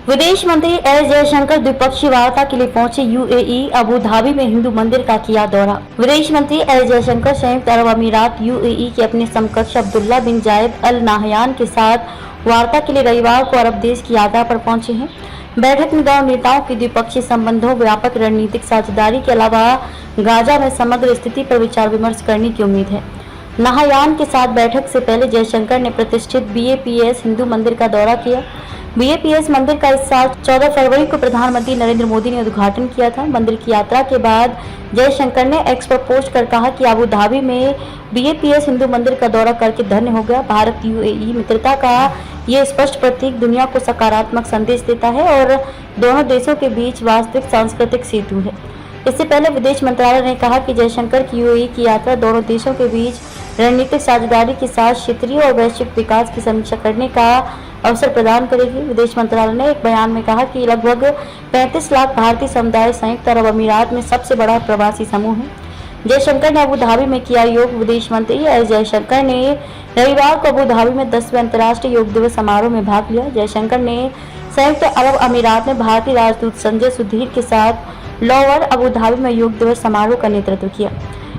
विदेश मंत्री एस जयशंकर द्विपक्षीय वार्ता के लिए पहुंचे यूएई। अबू धाबी में हिंदू मंदिर का किया दौरा। विदेश मंत्री एस जयशंकर संयुक्त अरब अमीरात यूएई के अपने समकक्ष अब्दुल्ला बिन जायद अल नाहयान के साथ वार्ता के लिए रविवार को अरब देश की यात्रा पर पहुंचे हैं। बैठक में दोनों नेताओं की द्विपक्षीय संबंधों, व्यापक रणनीतिक साझेदारी के अलावा गाजा में समग्र स्थिति पर विचार विमर्श करने की उम्मीद है। नाहयान के साथ बैठक से पहले जयशंकर ने प्रतिष्ठित बीएपीएस हिंदू मंदिर का दौरा किया। बीएपीएस मंदिर का इस साल 14 फरवरी को प्रधानमंत्री नरेंद्र मोदी ने उद्घाटन किया था। मंदिर की यात्रा के बाद जयशंकर ने एक्स पर पोस्ट कर कहा कि अबू धाबी में बीएपीएस हिंदू मंदिर का दौरा करके धन्य हो गया। भारत यूएई मित्रता का ये स्पष्ट प्रतीक दुनिया को सकारात्मक संदेश देता है और दोनों देशों के बीच वास्तविक सांस्कृतिक सेतु है। इससे पहले विदेश मंत्रालय ने कहा कि जयशंकर की यूएई की यात्रा दोनों देशों के बीच रणनीतिक साझेदारी के साथ क्षेत्रीय और वैश्विक विकास की समीक्षा करने का अवसर प्रदान करेगी। विदेश मंत्रालय ने एक बयान में कहा कि लगभग 35 लाख भारतीय समुदाय संयुक्त अरब अमीरात में सबसे बड़ा प्रवासी समूह है। जयशंकर ने अबू धाबी में किया योग। विदेश मंत्री एस जयशंकर ने रविवार को अबू धाबी में 10वें अंतर्राष्ट्रीय योग दिवस समारोह में भाग लिया। जयशंकर ने संयुक्त अरब अमीरात में भारतीय राजदूत संजय सुधीर के साथ लोअर अबू धाबी में योग दिवस समारोह का नेतृत्व किया।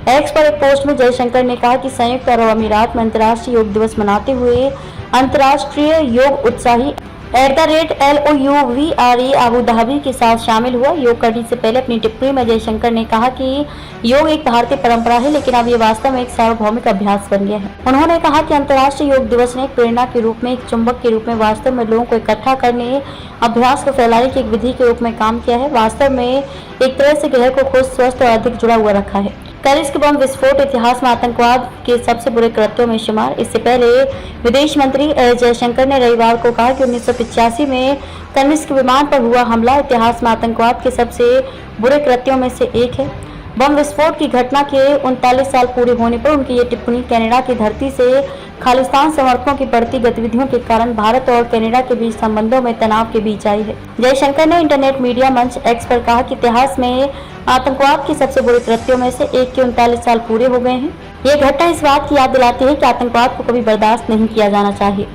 एक्स पर एक पोस्ट में जयशंकर ने कहा कि संयुक्त अरब अमीरात में अंतर्राष्ट्रीय योग दिवस मनाते हुए अंतर्राष्ट्रीय योग उत्साही @LOUVRE अबू धाबी के साथ शामिल हुआ। योग करने से पहले अपनी टिप्पणी में जयशंकर ने कहा कि योग एक भारतीय परंपरा है, लेकिन अब ये वास्तव में एक सार्वभौमिक अभ्यास बन गया है। उन्होंने कहा कि अंतर्राष्ट्रीय योग दिवस ने एक प्रेरणा के रूप में, एक चुंबक के रूप में वास्तव में लोगों को इकट्ठा करने, अभ्यास को फैलाने की एक विधि के रूप में काम किया है। वास्तव में एक तरह से ग्रह को खुद स्वस्थ और अधिक जुड़ा हुआ रखा है। पेरिस के बम विस्फोट इतिहास में आतंकवाद के सबसे बुरे कृत्यों में शुमार। इससे पहले विदेश मंत्री एस जयशंकर ने रविवार को कहा कि 1985 में कनिष्क विमान पर हुआ हमला इतिहास में आतंकवाद के सबसे बुरे कृत्यों में से एक है। बम विस्फोट की घटना के 39 साल पूरे होने पर उनकी ये टिप्पणी कनाडा की धरती से खालिस्तान समर्थकों की बढ़ती गतिविधियों के कारण भारत और कनाडा के बीच संबंधों में तनाव के बीच आई है। जयशंकर ने इंटरनेट मीडिया मंच एक्स पर कहा कि इतिहास में आतंकवाद के सबसे बुरे कृत्यों में से एक के 39 साल पूरे हो गए हैं। ये घटना इस बात की याद दिलाती है कि आतंकवाद को कभी बर्दाश्त नहीं किया जाना चाहिए।